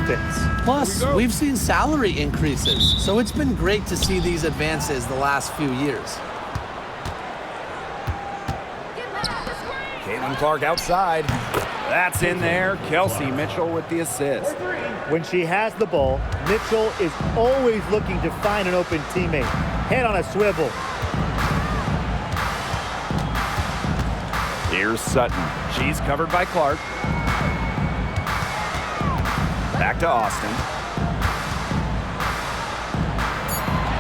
offense. Plus, we've seen salary increases, so it's been great to see these advances the last few years. Caitlin Clark outside. That's in there. Kelsey Mitchell with the assist. When she has the ball, Mitchell is always looking to find an open teammate. Head on a swivel. Here's Sutton. She's covered by Clark. Back to Austin.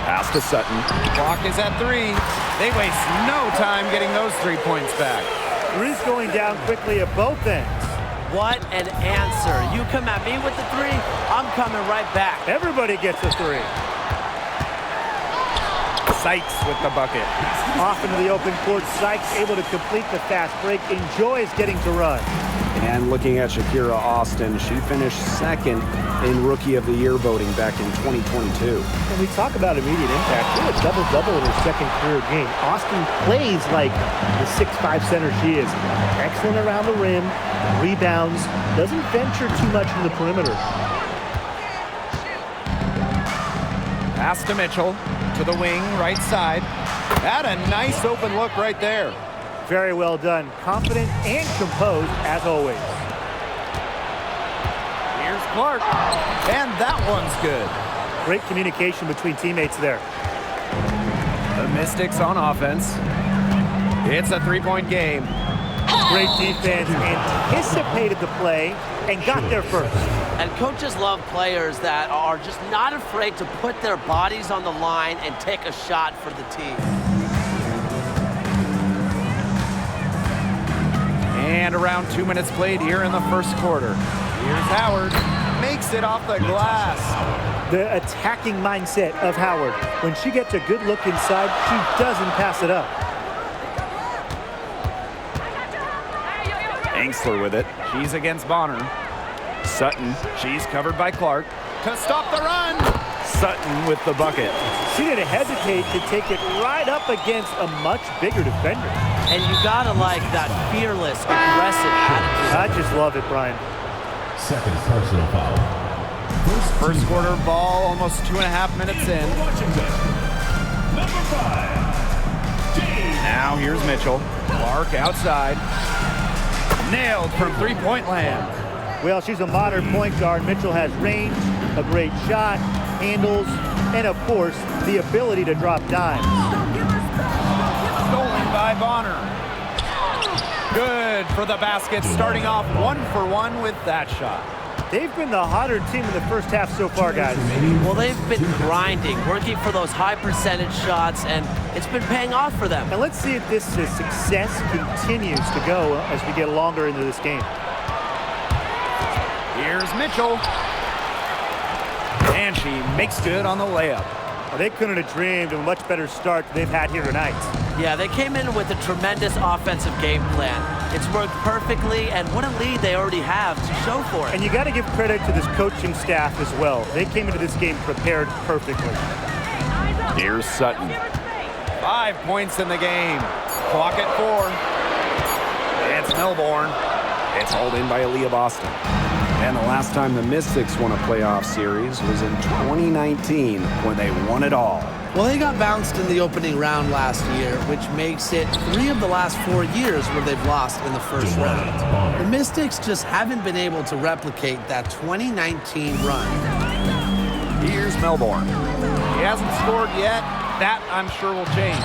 Pass to Sutton. Clock is at 3. They waste no time getting those 3 points back. Three's going down quickly at both ends. What an answer. You come at me with the 3, I'm coming right back. Everybody gets a 3. Sykes with the bucket. Off into the open court, Sykes able to complete the fast break, enjoys getting to run. And looking at Shakira Austin, she finished second in Rookie of the Year voting back in 2022. When we talk about immediate impact, she had a double-double in her second career game. Austin plays like the 6'5" center she is. Excellent around the rim, rebounds, doesn't venture too much in the perimeter. Pass to Mitchell, to the wing, right side. Had a nice open look right there. Very well done. Confident and composed, as always. Here's Clark, and that one's good. Great communication between teammates there. The Mystics on offense. It's a 3-point game. Great defense, anticipated the play, and got there first. And coaches love players that are just not afraid to put their bodies on the line and take a shot for the team. And around 2 minutes played here in the first quarter. Here's Howard. Makes it off the glass. The attacking mindset of Howard. When she gets a good look inside, she doesn't pass it up. Angsler with it. She's against Bonner. Sutton. She's covered by Clark. To stop the run. Sutton with the bucket. She didn't hesitate to take it right up against a much bigger defender. And you gotta like that fearless, aggressive attitude. I just love it, Brian. Second personal foul. First quarter ball, almost 2.5 minutes in. Washington. Number 5. Now here's Mitchell. Clark outside. Nailed from three-point land. Well, she's a modern point guard. Mitchell has range, a great shot, handles, and of course, the ability to drop dimes. Stolen by Bonner. Good for the basket, starting off 1 for 1 with that shot. They've been the hotter team in the first half so far, guys. Well, they've been grinding, working for those high percentage shots, and it's been paying off for them. And let's see if this success continues to go as we get longer into this game. Here's Mitchell. And she makes good on the layup. Well, they couldn't have dreamed of a much better start they've had here tonight. Yeah, they came in with a tremendous offensive game plan. It's worked perfectly, and what a lead they already have to show for it. And you got to give credit to this coaching staff as well. They came into this game prepared perfectly. Here's Sutton. 5 points in the game. Clock at 4. It's Melbourne. It's hauled in by Aaliyah Boston. And the last time the Mystics won a playoff series was in 2019 when they won it all. Well, they got bounced in the opening round last year, which makes it 3 of the last 4 years where they've lost in the first round. The Mystics just haven't been able to replicate that 2019 run. Here's Melbourne. He hasn't scored yet. That, I'm sure, will change.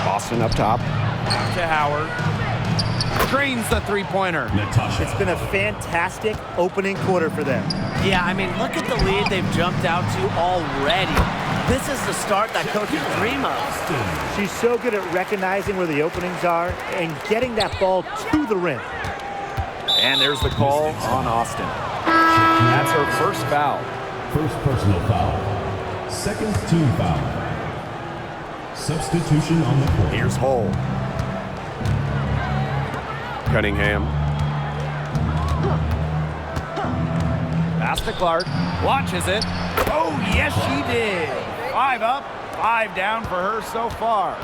Boston up top. To Howard. Drains the three-pointer. It's been a fantastic opening quarter for them. Yeah, I mean, look at the lead they've jumped out to already. This is the start that coaches dream of. She's so good at recognizing where the openings are and getting that ball to the rim. And there's the call on Austin. That's her first foul. First personal foul. Second team foul. Substitution on the court. Here's Hull. Cunningham. Pass to Clark. Launches it. Oh, yes, she did. 5 up, 5 down for her so far.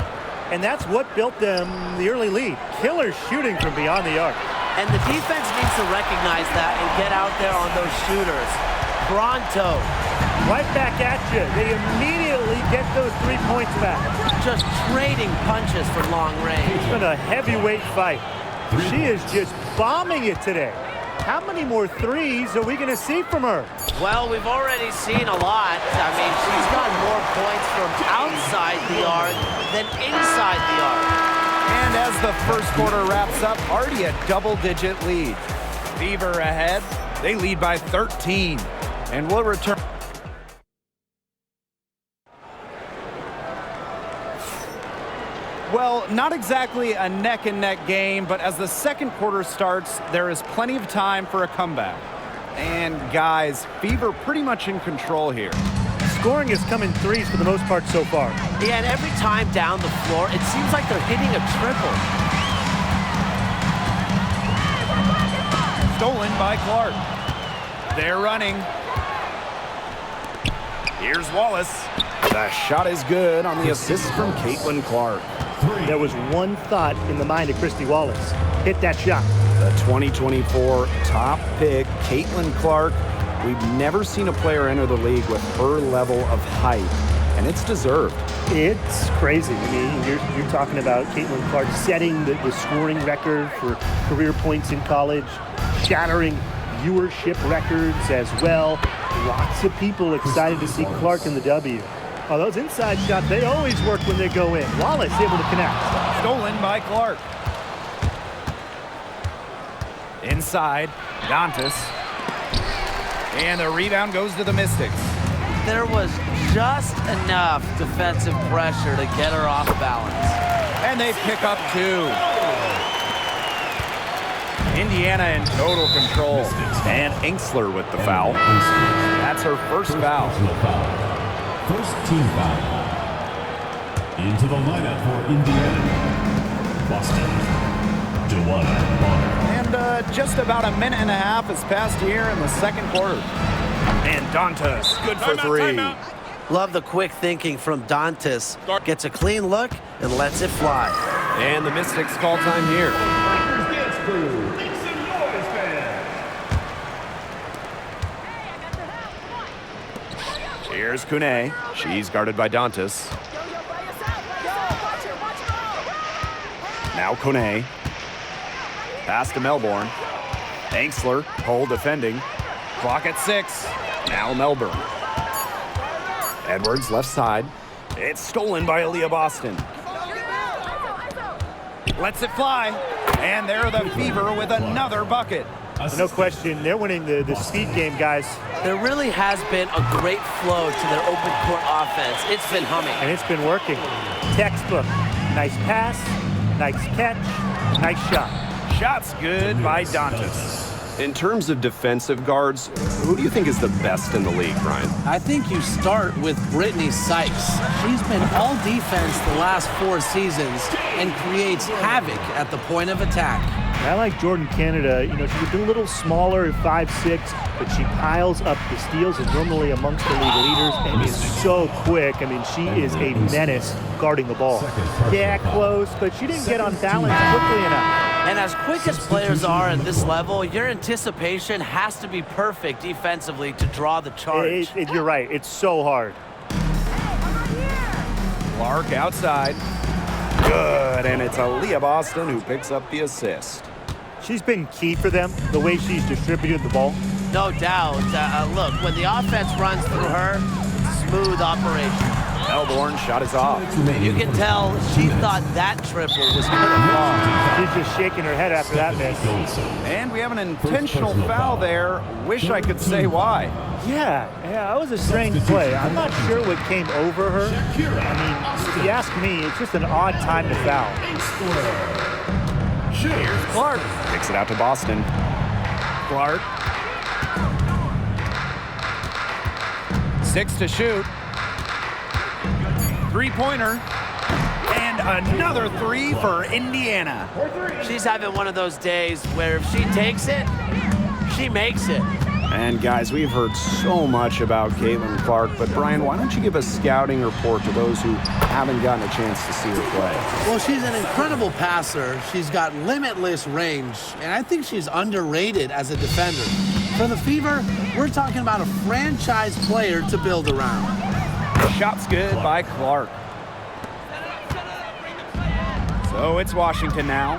And that's what built them the early lead. Killer shooting from beyond the arc. And the defense needs to recognize that and get out there on those shooters. Pronto. Right back at you. They immediately get those 3 points back. Just trading punches for long range. It's been a heavyweight fight. She is just bombing it today. How many more threes are we going to see from her? Well, we've already seen a lot. I mean, she's got more points from outside the arc than inside the arc. And as the first quarter wraps up, already a double-digit lead. Fever ahead. They lead by 13. And we'll return. Well, not exactly a neck-and-neck game, but as the second quarter starts, there is plenty of time for a comeback. And guys, Fever pretty much in control here. Scoring has come in threes for the most part so far. Yeah, and every time down the floor, it seems like they're hitting a triple. Stolen by Clark. They're running. Here's Wallace. The shot is good on the assist from Caitlin Clark. There was one thought in the mind of Christy Wallace. Hit that shot. The 2024 top pick, Caitlin Clark. We've never seen a player enter the league with her level of height, and it's deserved. It's crazy. I mean, you're talking about Caitlin Clark setting the scoring record for career points in college, shattering viewership records as well. Lots of people excited to see Clark in the W. Oh, those inside shots, they always work when they go in. Wallace able to connect. Stolen by Clark. Inside, Dantas. And the rebound goes to the Mystics. There was just enough defensive pressure to get her off balance. And they pick up 2. Indiana in total control. And Enxler with the foul. That's her first foul. First team foul. Into the lineup for Indiana. Boston, DeWanna Bonner. And just about a minute and a half has passed here in the second quarter. And Dantas, good for 3. Love the quick thinking from Dantas. Gets a clean look and lets it fly. And the Mystics call time here. Here's Kune. She's guarded by Dantas. Now Kone. Pass to Melbourne. Enxler, pole defending. Clock at 6. Now Melbourne. Edwards left side. It's stolen by Aaliyah Boston. Lets it fly. And there the Fever with another bucket. No question, they're winning the speed game, guys. There really has been a great flow to their open court offense. It's been humming. And it's been working. Textbook. Nice pass, nice catch, nice shot. Shot's good by Dantas. In terms of defensive guards, who do you think is the best in the league, Brian? I think you start with Brittany Sykes. She's been all defense the last 4 seasons and creates havoc at the point of attack. I like Jordan Canada. She's a little smaller at 5'6", but she piles up the steals, is normally amongst the league leaders, and is so quick. She is a menace guarding the ball. Yeah, close, but she didn't get on balance quickly enough. And as quick as players are at this level, your anticipation has to be perfect defensively to draw the charge. You're right. It's so hard. Clark outside. Good, and it's Aaliyah Boston who picks up the assist. She's been key for them, the way she's distributed the ball. No doubt. Look, when the offense runs through her, it's a smooth operation. Melbourne shot is off. You can tell she thought that triple was going to fall. She's just shaking her head after that miss. And we have an intentional foul there. Wish I could say why. Yeah, that was a strange play. I'm not sure what came over her. If you ask me, it's just an odd time to foul. Here's Clark. Kicks it out to Boston. Clark. 6 to shoot. 3-pointer. And another 3 for Indiana. She's having one of those days where if she takes it, she makes it. And guys, we've heard so much about Caitlin Clark, but Brian, why don't you give a scouting report to those who haven't gotten a chance to see her play? Well, she's an incredible passer. She's got limitless range, and I think she's underrated as a defender. For the Fever, we're talking about a franchise player to build around. Shot's good by Clark. So it's Washington now.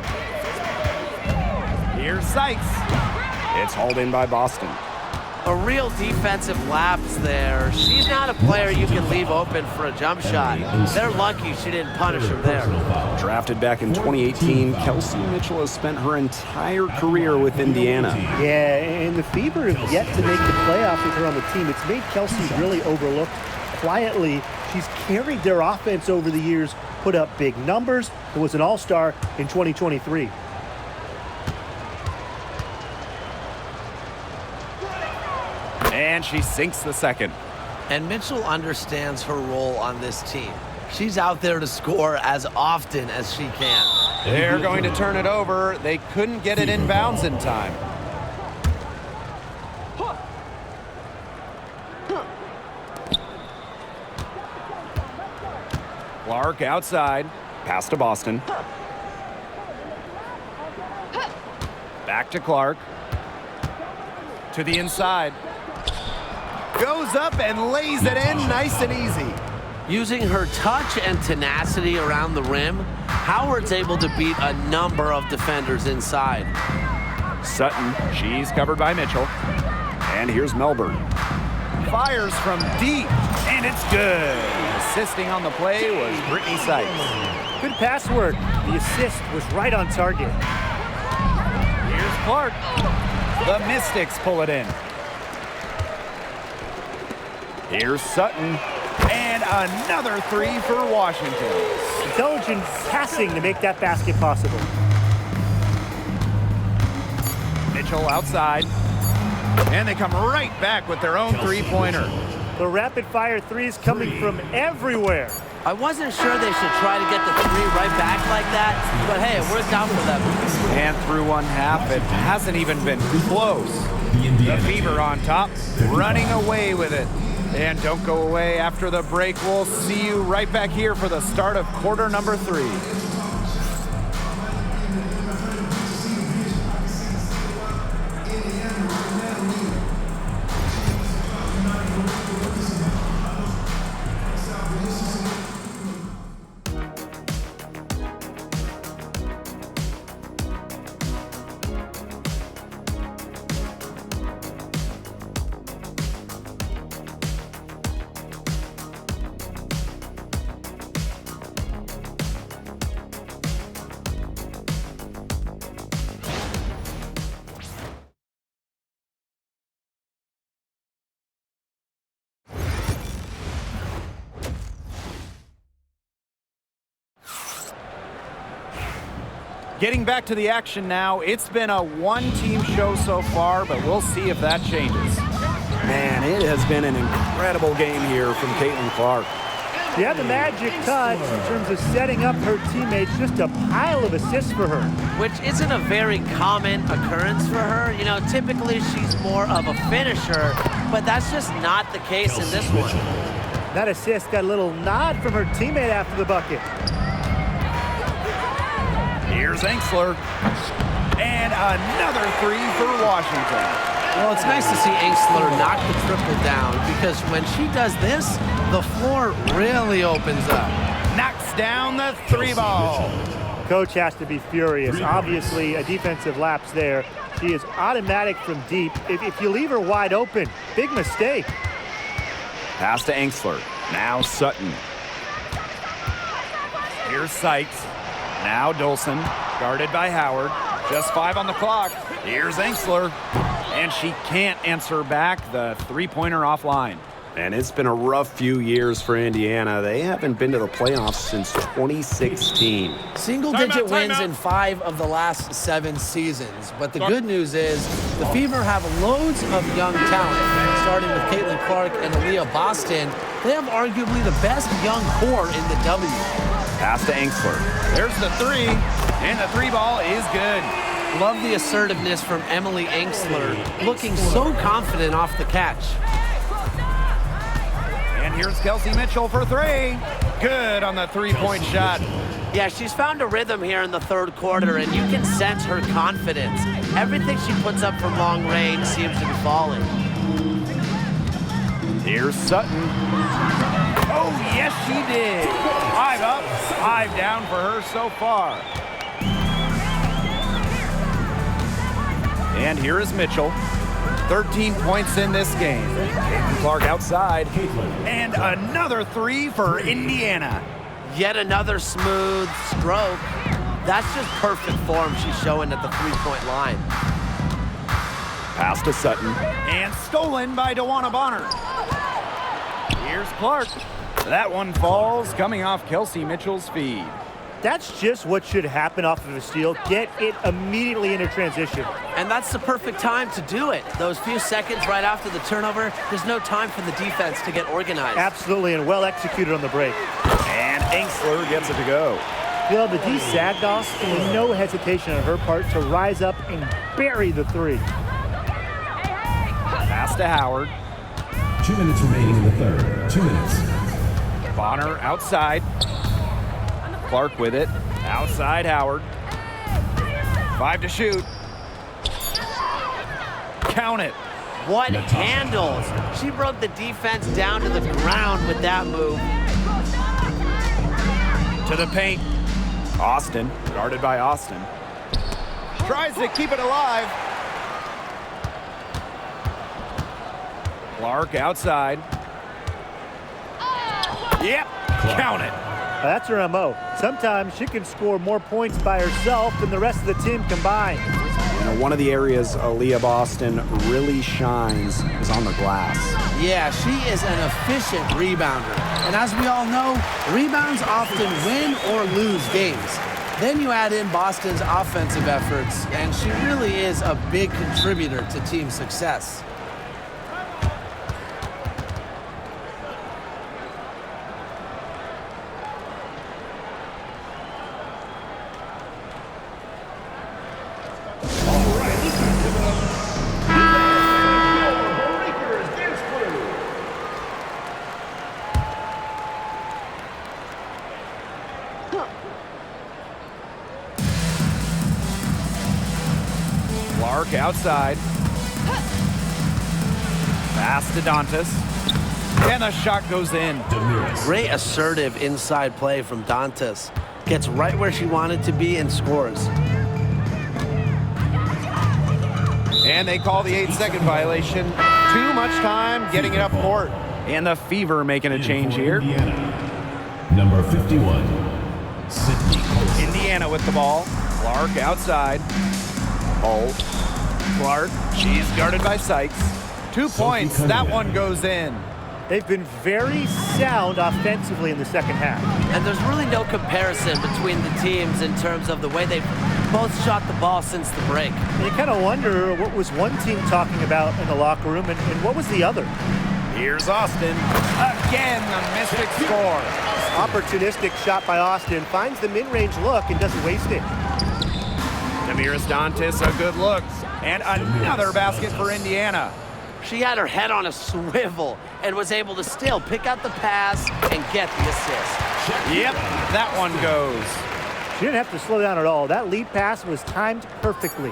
Here's Sykes. It's hauled in by Boston. A real defensive lapse there. She's not a player you can leave open for a jump shot. They're lucky she didn't punish him there. Drafted back in 2018, Kelsey Mitchell has spent her entire career with Indiana. Yeah, and the Fever have yet to make the playoffs with her on the team. It's made Kelsey really overlooked. Quietly, she's carried their offense over the years, put up big numbers, and was an all-star in 2023. And she sinks the second. And Mitchell understands her role on this team. She's out there to score as often as she can. They're going to turn it over. They couldn't get it inbounds in time. Clark outside. Pass to Boston. Back to Clark. To the inside. Goes up and lays it in nice and easy. Using her touch and tenacity around the rim, Howard's able to beat a number of defenders inside. Sutton, she's covered by Mitchell. And here's Melbourne. Fires from deep, and it's good. Assisting on the play was Brittany Sykes. Good pass work. The assist was right on target. Here's Clark. The Mystics pull it in. Here's Sutton. And another three for Washington. Intelligent passing to make that basket possible. Mitchell outside. And they come right back with their own three-pointer. The rapid-fire threes coming from everywhere. I wasn't sure they should try to get the three right back like that, but hey, it worked out for them. And through one half, it hasn't even been close. The Fever on top, running away with it. And don't go away after the break. We'll see you right back here for the start of quarter number 3. Getting back to the action now. It's been a one-team show so far, but we'll see if that changes. Man, it has been an incredible game here from Caitlin Clark. Yeah, the magic touch in terms of setting up her teammates, just a pile of assists for her. Which isn't a very common occurrence for her. You know, typically she's more of a finisher, but that's just not the case in this one. That assist got a little nod from her teammate after the bucket. Here's Enksler. And another three for Washington. Well, it's nice to see Enksler knock the triple down because when she does this, the floor really opens up. Knocks down the three ball. Coach has to be furious. Obviously, a defensive lapse there. She is automatic from deep. If you leave her wide open, big mistake. Pass to Enksler. Now Sutton. Here's Sykes. Now Dolson, guarded by Howard. Just 5 on the clock. Here's Enksler. And she can't answer back. The three-pointer offline. And it's been a rough few years for Indiana. They haven't been to the playoffs since 2016. Single-digit wins in 5 of the last 7 seasons. But the good news is the Fever have loads of young talent. Starting with Caitlin Clark and Aaliyah Boston, they have arguably the best young core in the W. Pass to Enksler. There's the three, and the three ball is good. Love the assertiveness from Emily Engstler, looking so confident off the catch. And here's Kelsey Mitchell for three. Good on the three-point shot. Yeah, she's found a rhythm here in the third quarter, and you can sense her confidence. Everything she puts up from long range seems to be falling. Here's Sutton. Oh, yes, she did. 5 up, 5 down for her so far. And here is Mitchell. 13 points in this game. Caitlin Clark outside. And another three for Indiana. Yet another smooth stroke. That's just perfect form she's showing at the three-point line. Pass to Sutton. And stolen by DeWanna Bonner. Here's Clark. That one falls, coming off Kelsey Mitchell's feed. That's just what should happen off of a steal. Get it immediately into transition. And that's the perfect time to do it. Those few seconds right after the turnover, there's no time for the defense to get organized. Absolutely, and well executed on the break. And Engstler gets it to go. You know, the D sagged off, and no hesitation on her part to rise up and bury the three. Pass to Howard. 2 minutes remaining in the third. 2 minutes. Bonner outside. Clark with it. Outside Howard. 5 to shoot. Count it. What handles? She broke the defense down to the ground with that move. To the paint. Austin, guarded by Austin. Tries to keep it alive. Clark outside. Yep, count it. That's her MO. Sometimes she can score more points by herself than the rest of the team combined. You know, one of the areas Aaliyah Boston really shines is on the glass. Yeah, she is an efficient rebounder. And as we all know, rebounds often win or lose games. Then you add in Boston's offensive efforts, and she really is a big contributor to team success. Clark outside. Pass to Dantas. And the shot goes in. Great assertive inside play from Dantas. Gets right where she wanted to be and scores. And they call the 8-second violation. Too much time getting it up court. And the Fever making a change here. Indiana. Number 51, Sydney Colson. Indiana with the ball. Clark outside. Holt. Clark. She's guarded by Sykes. 2 points. That one goes in. They've been very sound offensively in the second half. And there's really no comparison between the teams in terms of the way they've both shot the ball since the break. And you kind of wonder what was one team talking about in the locker room and what was the other. Here's Austin. Again, the Mystics score. Opportunistic shot by Austin. Finds the mid-range look and doesn't waste it. Damiris Dantas, a good look. And another basket for Indiana. She had her head on a swivel and was able to still pick out the pass and get the assist. Yep, that one goes. She didn't have to slow down at all. That lead pass was timed perfectly.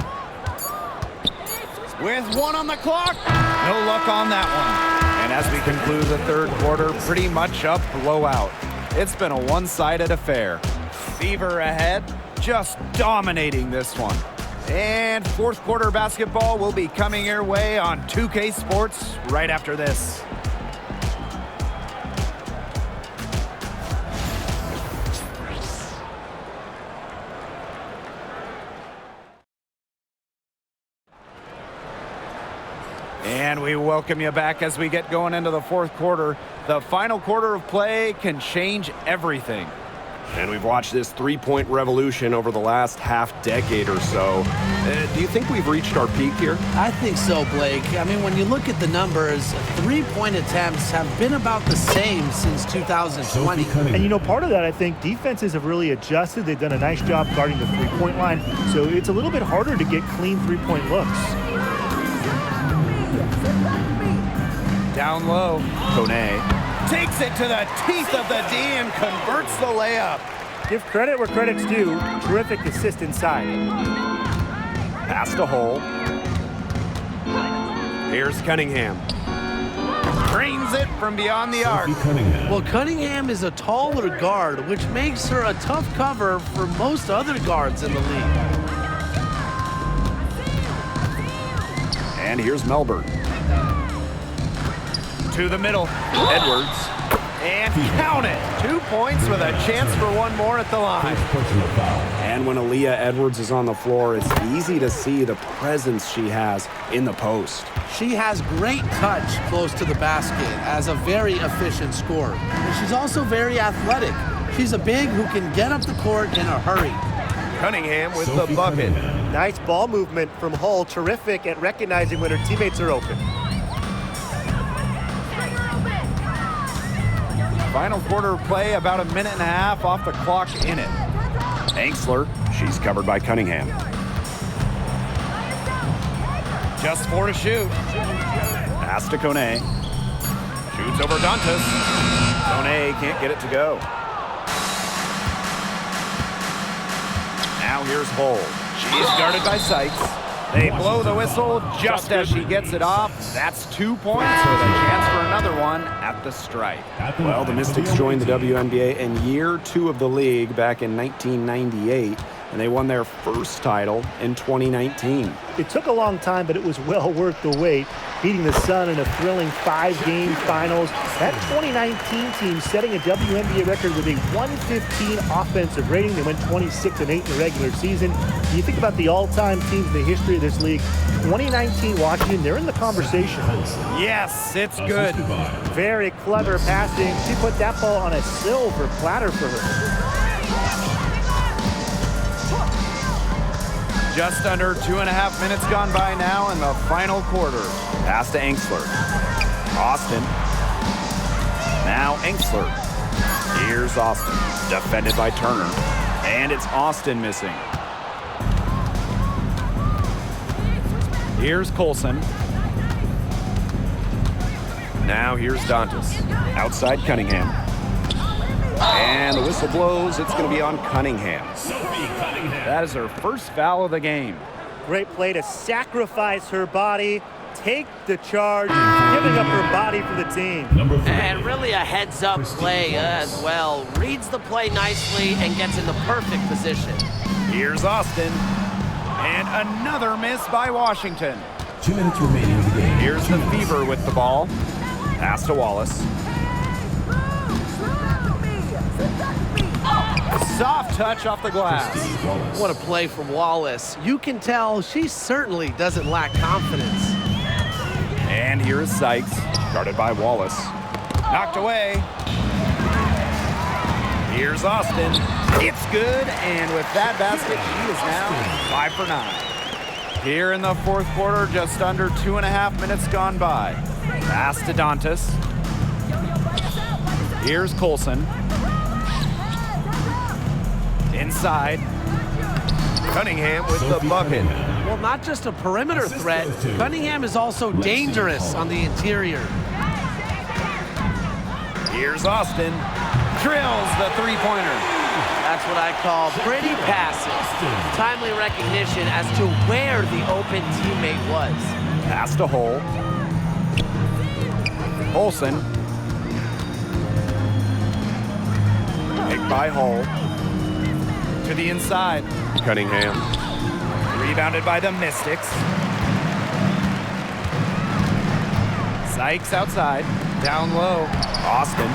With 1 on the clock. No luck on that one. And as we conclude the third quarter, pretty much a blowout. It's been a one-sided affair. Fever ahead, just dominating this one. And fourth quarter basketball will be coming your way on 2K Sports right after this. And we welcome you back as we get going into the fourth quarter. The final quarter of play can change everything. And we've watched this three-point revolution over the last half-decade or so. Do you think we've reached our peak here? I think so, Blake. I mean, when you look at the numbers, three-point attempts have been about the same since 2020. And you know, part of that, I think, defenses have really adjusted. They've done a nice job guarding the three-point line, so it's a little bit harder to get clean three-point looks. Down low. Kone takes it to the teeth of the D and converts the layup. Give credit where credit's due. Terrific assist inside. Pass to Hole. Here's Cunningham. Drains it from beyond the arc. Well, Cunningham is a taller guard, which makes her a tough cover for most other guards in the league. And here's Melbourne. To the middle. Edwards. And count it. 2 points with a chance for one more at the line. And when Aaliyah Edwards is on the floor, it's easy to see the presence she has in the post. She has great touch close to the basket as a very efficient scorer. And she's also very athletic. She's a big who can get up the court in a hurry. Cunningham with the bucket. Nice ball movement from Hull. Terrific at recognizing when her teammates are open. Final quarter of play, about a minute and a half off the clock in it. Angsler, she's covered by Cunningham. Just 4 to shoot. Pass to Kone. Shoots over Dantas. Kone can't get it to go. Now here's Hole. She's guarded by Sykes. They blow the whistle just as she gets it off. That's 2 points with a chance for another one at the stripe. Well, the Mystics joined the WNBA in year 2 of the league back in 1998, and they won their first title in 2019. It took a long time, but it was well worth the wait, beating the Sun in a thrilling 5-game finals. That 2019 team setting a WNBA record with a 115 offensive rating. They went 26-8 in the regular season. You think about the all-time teams in the history of this league, 2019 Washington, they're in the conversation. Yes, it's good. Very clever passing. She put that ball on a silver platter for her. Just under 2.5 minutes gone by now in the final quarter. Pass to Angsler. Austin. Now Angsler. Here's Austin. Defended by Turner. And it's Austin missing. Here's Colson. Now here's Dantas. Outside Cunningham. And the whistle blows. It's going to be on Cunningham. That is her first foul of the game. Great play to sacrifice her body, take the charge, giving up her body for the team. And really a heads-up play as well. Reads the play nicely and gets in the perfect position. Here's Austin. And another miss by Washington. 2 minutes remaining in the game. Here's the Fever with the ball. Pass to Wallace. Soft touch off the glass. What a play from Wallace. You can tell she certainly doesn't lack confidence. And here is Sykes, guarded by Wallace. Knocked away. Here's Austin. It's good, and with that basket, she is now 5 for 9. Here in the fourth quarter, just under 2.5 minutes gone by. Pass to Dantas. Here's Colson. Inside. Cunningham with the bucket. Well, not just a perimeter threat, Cunningham is also dangerous on the interior. Here's Austin. Drills the three-pointer. That's what I call pretty passes. Timely recognition as to where the open teammate was. Pass to Hole. Olsen. Picked by Hull. To the inside. Cunningham. Rebounded by the Mystics. Sykes outside. Down low. Austin.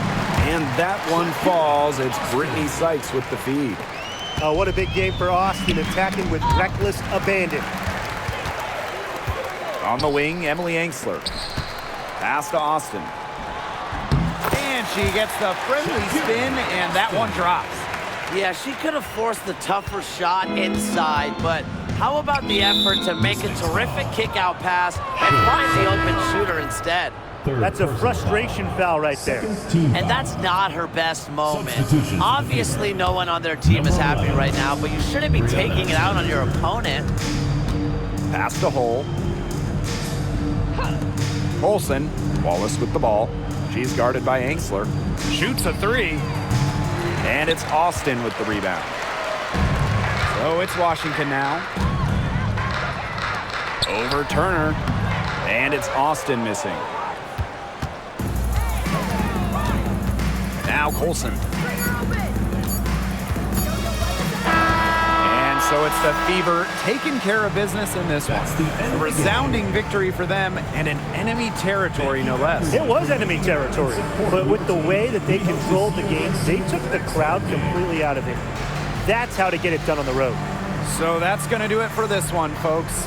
And that one falls. It's Brittany Sykes with the feed. Oh, what a big game for Austin, attacking with reckless abandon. On the wing, Emily Angsler. Pass to Austin. And she gets the friendly spin, and that one drops. Yeah, she could have forced the tougher shot inside, but how about the effort to make a terrific kick-out pass and find the open shooter instead? That's a frustration foul right there. And that's not her best moment. Obviously, no one on their team is happy right now, but you shouldn't be taking it out on your opponent. Pass to Hole. Olsen, Wallace with the ball. She's guarded by Angsler. Shoots a three. And it's Austin with the rebound. So it's Washington now. Over Turner. And it's Austin missing. Now Colson. And so it's the Fever taking care of business in this one. A resounding victory for them and in enemy territory, no less. It was enemy territory, but with the way that they controlled the game, they took the crowd completely out of it. That's how to get it done on the road. So that's going to do it for this one, folks.